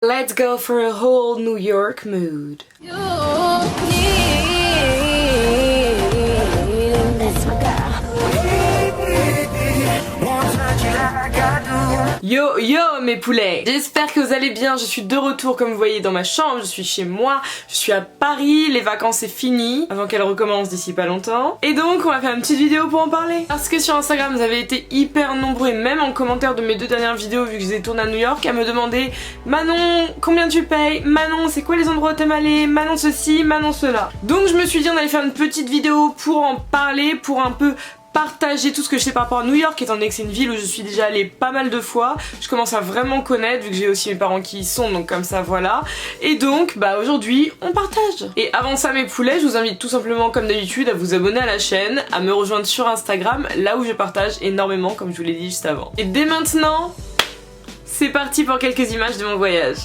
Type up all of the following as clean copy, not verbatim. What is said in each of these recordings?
Let's go for a whole New York mood. Yo yo mes poulets, j'espère que vous allez bien, je suis de retour comme vous voyez dans ma chambre, je suis chez moi, je suis à Paris, les vacances c'est fini, avant qu'elles recommencent d'ici pas longtemps. Et donc on va faire une petite vidéo pour en parler. Parce que sur Instagram vous avez été hyper nombreux, et même en commentaire de mes deux dernières vidéos vu que je les ai tournées à New York, à me demander Manon, combien tu payes? Manon, c'est quoi les endroits où t'aimes aller? Manon ceci, Manon cela. Donc je me suis dit on allait faire une petite vidéo pour en parler, pour un peu partager tout ce que je sais par rapport à New York, étant donné que c'est une ville où je suis déjà allée pas mal de fois. Je commence à vraiment connaître vu que j'ai aussi mes parents qui y sont, donc comme ça voilà. Et donc bah aujourd'hui on partage. Et avant ça mes poulets, je vous invite tout simplement comme d'habitude à vous abonner à la chaîne, à me rejoindre sur Instagram, là où je partage énormément comme je vous l'ai dit juste avant. Et dès maintenant, c'est parti pour quelques images de mon voyage.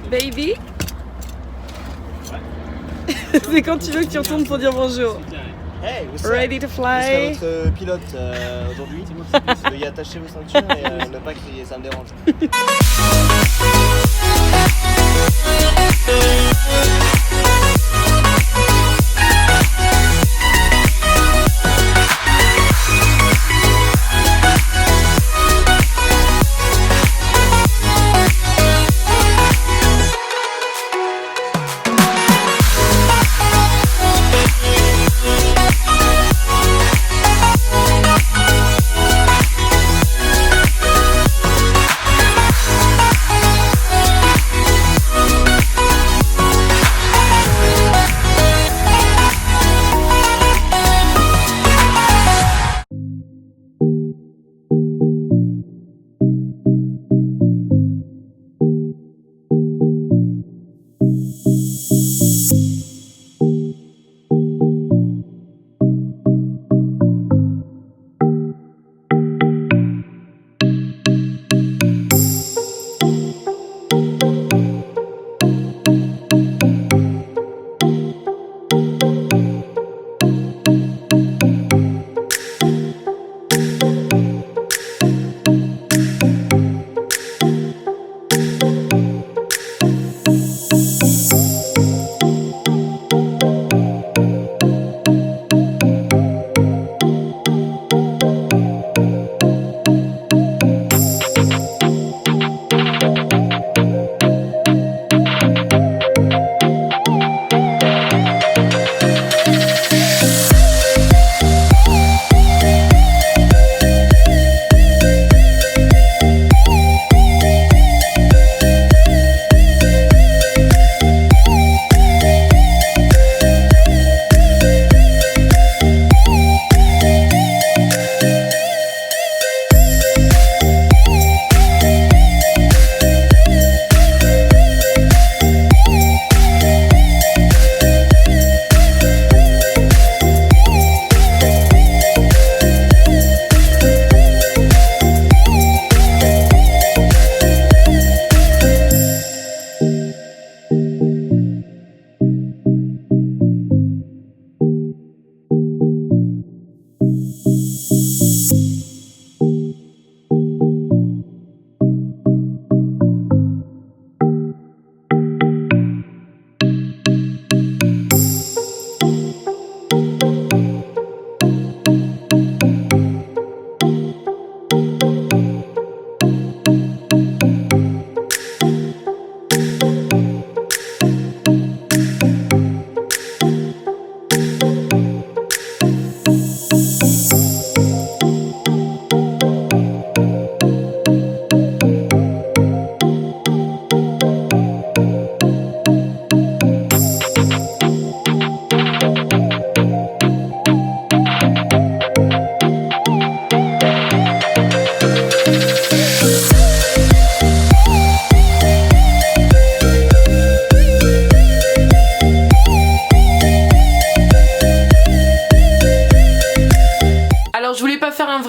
Baby. C'est quand tu veux que tu retournes pour dire bonjour. Hey, ready to fly. Je serai votre pilote aujourd'hui. Veuillez attacher vos ceintures et ne pas crier, ça me dérange.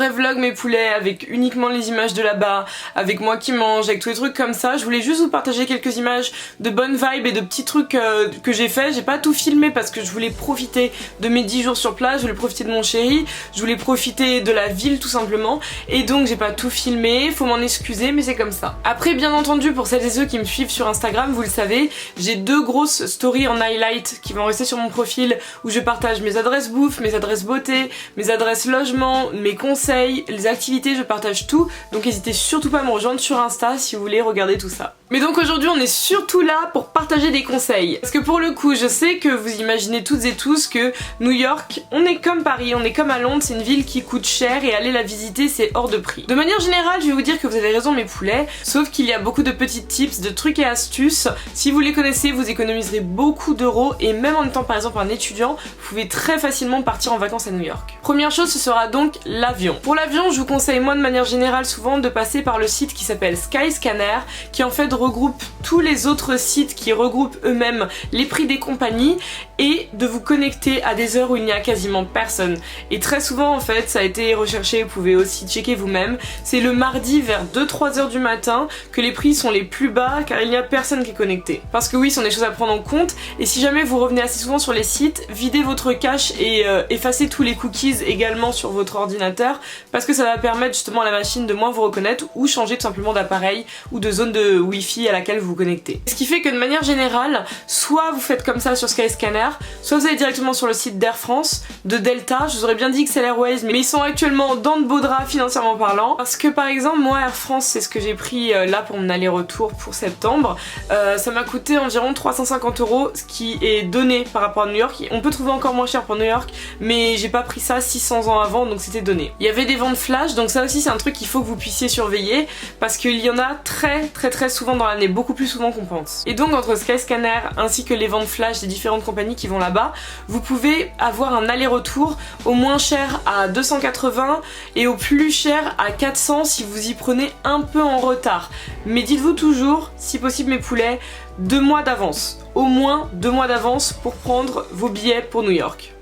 vrai vlog mes poulets avec uniquement les images de là-bas, avec moi qui mange, avec tous les trucs comme ça. Je voulais juste vous partager quelques images de bonnes vibes et de petits trucs que j'ai fait. J'ai pas tout filmé parce que je voulais profiter de mes 10 jours sur place, je voulais profiter de mon chéri, je voulais profiter de la ville tout simplement, et donc j'ai pas tout filmé, faut m'en excuser mais c'est comme ça. Après bien entendu pour celles et ceux qui me suivent sur Instagram, vous le savez, j'ai 2 grosses stories en highlight qui vont rester sur mon profil où je partage mes adresses bouffe, mes adresses beauté, mes adresses logement, mes conseils, les activités, je partage tout, donc n'hésitez surtout pas à me rejoindre sur Insta si vous voulez regarder tout ça. Mais donc aujourd'hui on est surtout là pour partager des conseils. Parce que pour le coup je sais que vous imaginez toutes et tous que New York, on est comme Paris, on est comme à Londres, c'est une ville qui coûte cher et aller la visiter c'est hors de prix. De manière générale je vais vous dire que vous avez raison mes poulets, sauf qu'il y a beaucoup de petits tips, de trucs et astuces. Si vous les connaissez vous économiserez beaucoup d'euros et même en étant par exemple un étudiant, vous pouvez très facilement partir en vacances à New York. Première chose ce sera donc l'avion. Pour l'avion je vous conseille moi de manière générale souvent de passer par le site qui s'appelle Skyscanner qui en fait regroupe tous les autres sites qui regroupent eux-mêmes les prix des compagnies et de vous connecter à des heures où il n'y a quasiment personne. Et très souvent en fait ça a été recherché, vous pouvez aussi checker vous-même, c'est le mardi vers 2-3 heures du matin que les prix sont les plus bas car il n'y a personne qui est connecté. Parce que oui, ce sont des choses à prendre en compte et si jamais vous revenez assez souvent sur les sites, videz votre cache et effacez tous les cookies également sur votre ordinateur parce que ça va permettre justement à la machine de moins vous reconnaître ou changer tout simplement d'appareil ou de zone de Wi-Fi à laquelle vous vous connectez. Ce qui fait que de manière générale, soit vous faites comme ça sur Skyscanner, soit vous allez directement sur le site d'Air France, de Delta, je vous aurais bien dit XL Airways, mais ils sont actuellement dans de beaux draps financièrement parlant, parce que par exemple moi Air France c'est ce que j'ai pris là pour mon aller-retour pour septembre, ça m'a coûté environ 350 €, ce qui est donné par rapport à New York. On peut trouver encore moins cher pour New York, mais j'ai pas pris ça 600 ans avant donc c'était donné. Il y avait des ventes flash, donc ça aussi c'est un truc qu'il faut que vous puissiez surveiller, parce qu'il y en a très souvent dans l'année, beaucoup plus souvent qu'on pense. Et donc entre Skyscanner ainsi que les ventes flash des différentes compagnies qui vont là-bas, vous pouvez avoir un aller-retour au moins cher à 280 et au plus cher à 400 si vous y prenez un peu en retard. Mais dites-vous toujours, si possible mes poulets, 2 mois d'avance. Au moins 2 mois d'avance pour prendre vos billets pour New York.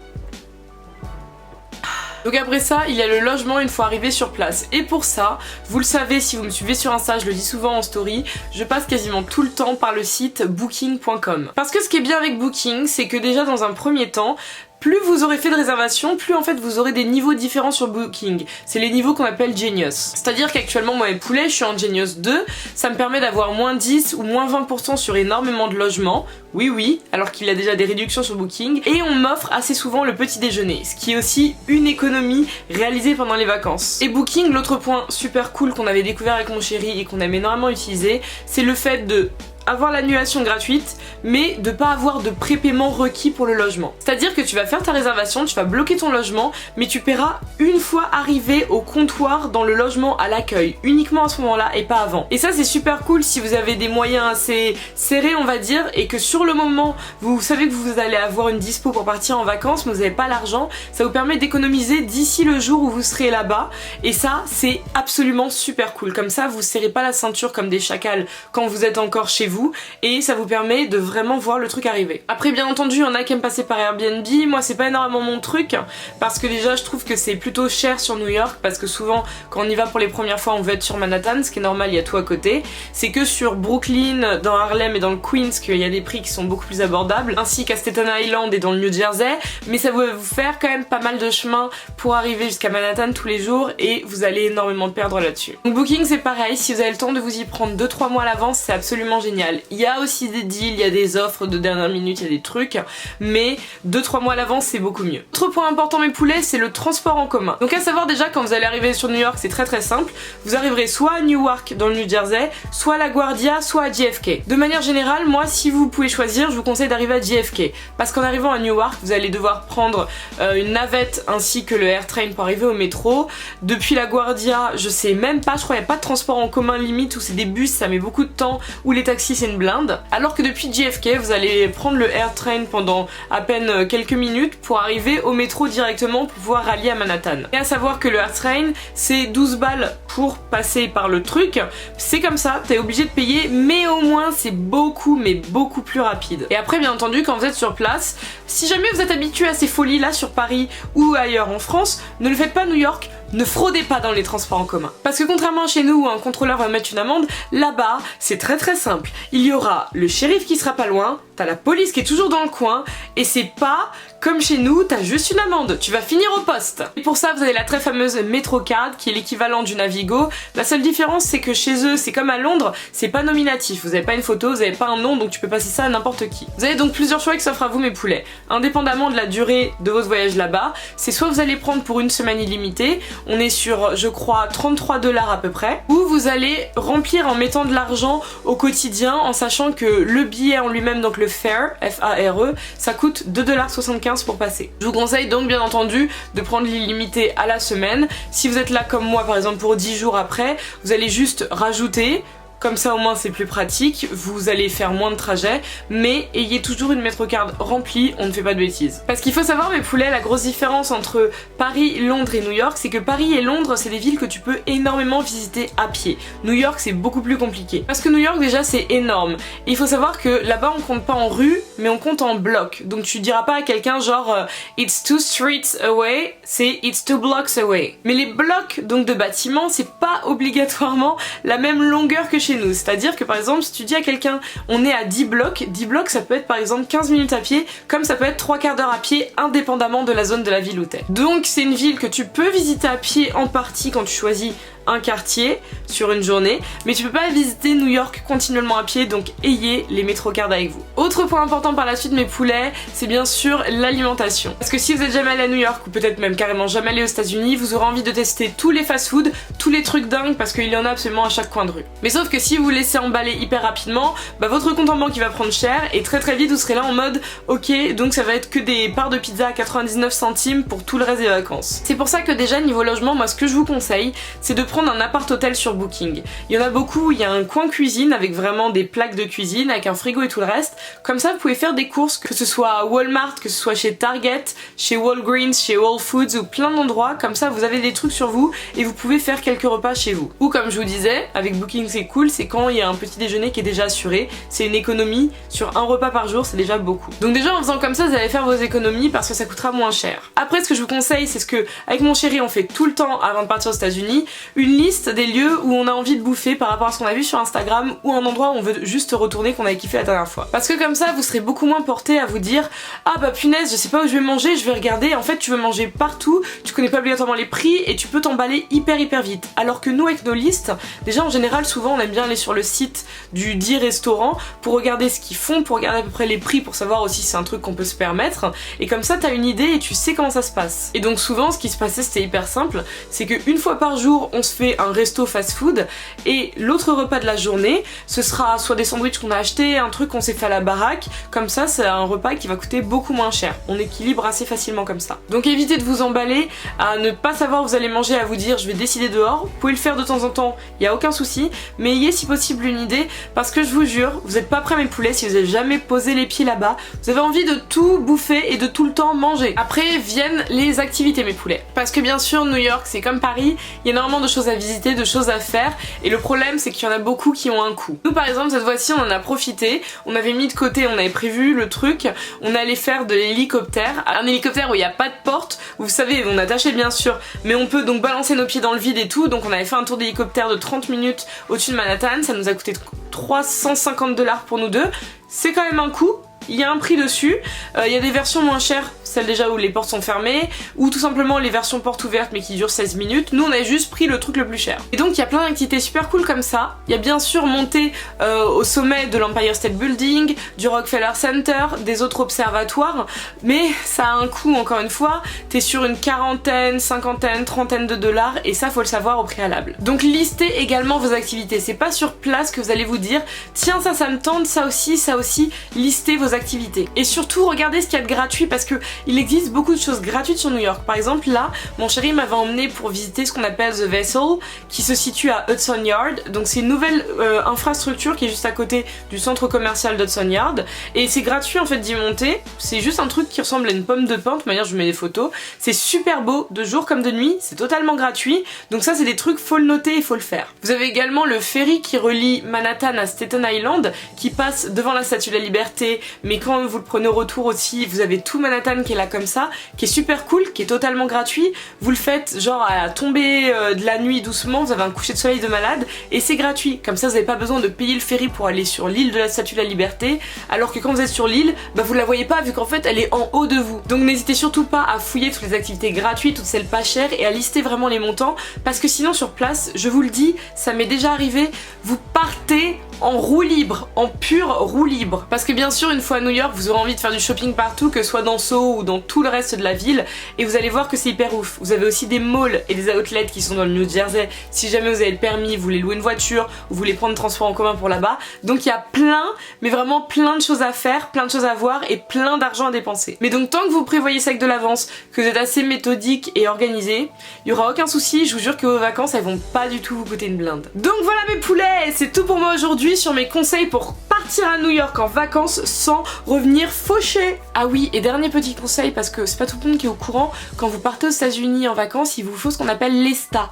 Donc après ça, il y a le logement une fois arrivé sur place. Et pour ça, vous le savez si vous me suivez sur Insta, je le dis souvent en story, je passe quasiment tout le temps par le site booking.com. Parce que ce qui est bien avec Booking, c'est que déjà dans un premier temps, plus vous aurez fait de réservations, plus en fait vous aurez des niveaux différents sur Booking. C'est les niveaux qu'on appelle Genius. C'est-à-dire qu'actuellement moi mes poulets, je suis en Genius 2, ça me permet d'avoir moins 10 ou moins 20% sur énormément de logements. Oui, alors qu'il y a déjà des réductions sur Booking. Et on m'offre assez souvent le petit déjeuner, ce qui est aussi une économie réalisée pendant les vacances. Et Booking, l'autre point super cool qu'on avait découvert avec mon chéri et qu'on aime énormément utiliser, c'est le fait de avoir l'annulation gratuite, mais de pas avoir de prépaiement requis pour le logement. C'est-à-dire que tu vas faire ta réservation, tu vas bloquer ton logement, mais tu paieras une fois arrivé au comptoir dans le logement à l'accueil, uniquement à ce moment-là et pas avant. Et ça c'est super cool si vous avez des moyens assez serrés on va dire, et que sur le moment vous savez que vous allez avoir une dispo pour partir en vacances, mais vous n'avez pas l'argent, ça vous permet d'économiser d'ici le jour où vous serez là-bas, et ça c'est absolument super cool. Comme ça vous serrez pas la ceinture comme des chacals quand vous êtes encore chez vous, et ça vous permet de vraiment voir le truc arriver. Après bien entendu il y en a qui aiment passer par Airbnb, moi c'est pas énormément mon truc parce que déjà je trouve que c'est plutôt cher sur New York, parce que souvent quand on y va pour les premières fois on veut être sur Manhattan, ce qui est normal, il y a tout à côté. C'est que sur Brooklyn, dans Harlem et dans le Queens qu'il y a des prix qui sont beaucoup plus abordables, ainsi qu'à Staten Island et dans le New Jersey, mais ça va vous faire quand même pas mal de chemin pour arriver jusqu'à Manhattan tous les jours et vous allez énormément perdre là-dessus. Donc Booking c'est pareil, si vous avez le temps de vous y prendre 2-3 mois à l'avance c'est absolument génial. Il y a aussi des deals, il y a des offres de dernière minute, il y a des trucs, mais 2-3 mois à l'avance c'est beaucoup mieux. Autre point important mes poulets, c'est le transport en commun. Donc à savoir déjà quand vous allez arriver sur New York c'est très simple, vous arriverez soit à Newark dans le New Jersey, soit à LaGuardia, soit à JFK. De manière générale, moi si vous pouvez choisir, je vous conseille d'arriver à JFK, parce qu'en arrivant à Newark vous allez devoir prendre une navette ainsi que le AirTrain pour arriver au métro. Depuis LaGuardia, je sais même pas, je crois qu'il n'y a pas de transport en commun limite, où c'est des bus, ça met beaucoup de temps, ou les taxis c'est une blinde. Alors que depuis JFK, vous allez prendre le AirTrain pendant à peine quelques minutes pour arriver au métro directement pour pouvoir rallier à Manhattan. Et à savoir que le AirTrain, c'est 12 balles pour passer par le truc. C'est comme ça, t'es obligé de payer, mais au moins c'est beaucoup, mais beaucoup plus rapide. Et après, bien entendu, quand vous êtes sur place, si jamais vous êtes habitué à ces folies là sur Paris ou ailleurs en France, ne le faites pas à New York. ne fraudez pas dans les transports en commun. Parce que contrairement à chez nous où un contrôleur va mettre une amende, là-bas, c'est très simple. Il y aura le shérif qui sera pas loin, t'as la police qui est toujours dans le coin, et c'est pas comme chez nous, t'as juste une amende, tu vas finir au poste. Et pour ça, vous avez la très fameuse MetroCard, qui est l'équivalent du Navigo. La seule différence, c'est que chez eux, c'est comme à Londres, c'est pas nominatif. Vous avez pas une photo, vous avez pas un nom, donc tu peux passer ça à n'importe qui. Vous avez donc plusieurs choix qui s'offrent à vous, mes poulets. Indépendamment de la durée de votre voyage là-bas, c'est soit vous allez prendre pour une semaine illimitée, on est sur, je crois, 33 $ à peu près, ou vous allez remplir en mettant de l'argent au quotidien, en sachant que le billet en lui-même, donc le fare, F-A-R-E, ça coûte 2,75 $ pour passer. Je vous conseille donc bien entendu de prendre l'illimité à la semaine. Si vous êtes là comme moi par exemple pour 10 jours après, vous allez juste rajouter. Comme ça au moins c'est plus pratique, vous allez faire moins de trajets, mais ayez toujours une MetroCard remplie, on ne fait pas de bêtises. Parce qu'il faut savoir mes poulets, la grosse différence entre Paris, Londres et New York, c'est que Paris et Londres c'est des villes que tu peux énormément visiter à pied. New York c'est beaucoup plus compliqué. Parce que New York déjà c'est énorme. Et il faut savoir que là-bas on compte pas en rue, mais on compte en blocs. Donc tu diras pas à quelqu'un genre it's 2 streets away, c'est it's 2 blocks away. Mais les blocs donc de bâtiments c'est pas obligatoirement la même longueur que chez nous. C'est-à-dire que par exemple si tu dis à quelqu'un on est à 10 blocs ça peut être par exemple 15 minutes à pied, comme ça peut être 3/4 d'heure à pied indépendamment de la zone de la ville où t'es. Donc c'est une ville que tu peux visiter à pied en partie quand tu choisis un quartier sur une journée, mais tu peux pas visiter New York continuellement à pied, donc ayez les MetroCard avec vous. Autre point important par la suite mes poulets, c'est bien sûr l'alimentation. Parce que si vous êtes jamais allé à New York ou peut-être même carrément jamais allé aux États-Unis, vous aurez envie de tester tous les fast-food, tous les trucs dingues parce qu'il y en a absolument à chaque coin de rue. Mais sauf que si vous vous laissez emballer hyper rapidement, bah votre compte en banque il va prendre cher et très vite vous serez là en mode ok, donc ça va être que des parts de pizza à 99 centimes pour tout le reste des vacances. C'est pour ça que déjà niveau logement, moi ce que je vous conseille, c'est de prendre un appart hôtel sur Booking. Il y en a beaucoup, il y a un coin cuisine avec vraiment des plaques de cuisine, avec un frigo et tout le reste. Comme ça vous pouvez faire des courses, que ce soit à Walmart, que ce soit chez Target, chez Walgreens, chez Whole Foods ou plein d'endroits. Comme ça vous avez des trucs sur vous et vous pouvez faire quelques repas chez vous. Ou comme je vous disais, avec Booking c'est cool, c'est quand il y a un petit déjeuner qui est déjà assuré. C'est une économie sur un repas par jour, c'est déjà beaucoup. Donc déjà en faisant comme ça vous allez faire vos économies parce que ça coûtera moins cher. Après ce que je vous conseille c'est ce que avec mon chéri on fait tout le temps avant de partir aux États-Unis, une liste des lieux où on a envie de bouffer par rapport à ce qu'on a vu sur Instagram ou un endroit où on veut juste retourner qu'on avait kiffé la dernière fois. Parce que comme ça vous serez beaucoup moins porté à vous dire ah bah punaise je sais pas où je vais manger, je vais regarder. En fait tu veux manger partout, tu connais pas obligatoirement les prix et tu peux t'emballer hyper vite. Alors que nous avec nos listes, déjà en général souvent on aime bien aller sur le site du dit restaurant pour regarder ce qu'ils font, pour regarder à peu près les prix, pour savoir aussi si c'est un truc qu'on peut se permettre, et comme ça t'as une idée et tu sais comment ça se passe. Et donc souvent ce qui se passait c'était hyper simple, c'est qu'une fois par jour on se fait un resto fast-food et l'autre repas de la journée ce sera soit des sandwichs qu'on a achetés, un truc qu'on s'est fait à la baraque, comme ça c'est un repas qui va coûter beaucoup moins cher. On équilibre assez facilement comme ça. Donc évitez de vous emballer à ne pas savoir où vous allez manger, à vous dire je vais décider dehors. Vous pouvez le faire de temps en temps, il n'y a aucun souci, mais ayez si possible une idée parce que je vous jure, vous n'êtes pas prêts mes poulets si vous n'avez jamais posé les pieds là-bas. Vous avez envie de tout bouffer et de tout le temps manger. Après viennent les activités mes poulets. Parce que bien sûr New York c'est comme Paris, il y a énormément de choses à visiter, de choses à faire et le problème c'est qu'il y en a beaucoup qui ont un coût. Nous par exemple cette fois-ci on en a profité, on avait mis de côté, on avait prévu le truc, on allait faire de l'hélicoptère. Un hélicoptère où il n'y a pas de porte, vous savez on est attaché bien sûr, mais on peut donc balancer nos pieds dans le vide et tout, donc on avait fait un tour d'hélicoptère de 30 minutes au-dessus de Manhattan, ça nous a coûté 350 $ pour nous deux, c'est quand même un coût. Il y a un prix dessus, il y a des versions moins chères, celles déjà où les portes sont fermées, ou tout simplement les versions portes ouvertes mais qui durent 16 minutes. Nous on a juste pris le truc le plus cher. Et donc il y a plein d'activités super cool comme ça. Il y a bien sûr monter au sommet de l'Empire State Building, du Rockefeller Center, des autres observatoires, mais ça a un coût encore une fois, t'es sur une quarantaine, cinquantaine, trentaine de dollars et ça faut le savoir au préalable. Donc listez également vos activités, c'est pas sur place que vous allez vous dire tiens ça me tente, ça aussi, listez vos activités. Et surtout regardez ce qu'il y a de gratuit parce que il existe beaucoup de choses gratuites sur New York. Par exemple là, mon chéri m'avait emmené pour visiter ce qu'on appelle The Vessel qui se situe à Hudson Yard. Donc c'est une nouvelle infrastructure qui est juste à côté du centre commercial d'Hudson Yard et c'est gratuit en fait d'y monter. C'est juste un truc qui ressemble à une pomme de pin, de manière je vous mets des photos. C'est super beau de jour comme de nuit, c'est totalement gratuit. Donc ça c'est des trucs, faut le noter et faut le faire. Vous avez également le ferry qui relie Manhattan à Staten Island qui passe devant la Statue de la Liberté mais quand vous le prenez au retour aussi, vous avez tout Manhattan qui est là comme ça, qui est super cool, qui est totalement gratuit. Vous le faites genre à la tombée de la nuit doucement, vous avez un coucher de soleil de malade et c'est gratuit. Comme ça vous n'avez pas besoin de payer le ferry pour aller sur l'île de la Statue de la Liberté, alors que quand vous êtes sur l'île, bah vous la voyez pas vu qu'en fait elle est en haut de vous. Donc n'hésitez surtout pas à fouiller toutes les activités gratuites, toutes celles pas chères et à lister vraiment les montants, parce que sinon sur place, je vous le dis, ça m'est déjà arrivé, vous partez en roue libre, en pure roue libre. Parce que bien sûr, une fois à New York, vous aurez envie de faire du shopping partout, que ce soit dans Soho ou dans tout le reste de la ville, et vous allez voir que c'est hyper ouf. Vous avez aussi des malls et des outlets qui sont dans le New Jersey, si jamais vous avez le permis, vous voulez louer une voiture, ou vous voulez prendre le transport en commun pour là-bas. Donc il y a plein, mais vraiment plein de choses à faire, plein de choses à voir et plein d'argent à dépenser. Mais donc tant que vous prévoyez ça avec de l'avance, que vous êtes assez méthodique et organisé, il y aura aucun souci, je vous jure que vos vacances elles vont pas du tout vous coûter une blinde. Donc voilà mes poulets, c'est tout pour moi aujourd'hui sur mes conseils pour partir à New York en vacances sans revenir fauché. Ah oui, et dernier petit conseil, parce que c'est pas tout le monde qui est au courant, quand vous partez aux États-Unis en vacances, il vous faut ce qu'on appelle l'ESTA.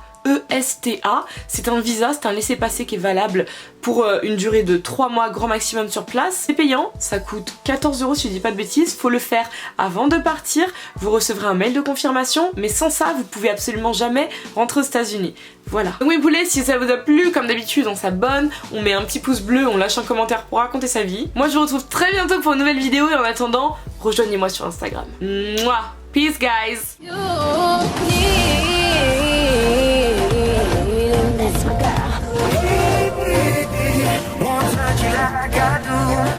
ESTA, c'est un visa, c'est un laissez-passer qui est valable pour une durée de 3 mois grand maximum sur place. C'est payant, ça coûte 14 € si je dis pas de bêtises, faut le faire avant de partir, vous recevrez un mail de confirmation, mais sans ça vous pouvez absolument jamais rentrer aux États-Unis. Voilà. Donc mes poulets, si ça vous a plu, comme d'habitude on s'abonne, on met un petit pouce bleu, on lâche un commentaire pour raconter sa vie. Moi je vous retrouve très bientôt pour une nouvelle vidéo et en attendant, rejoignez-moi sur Instagram. Mouah. Peace guys.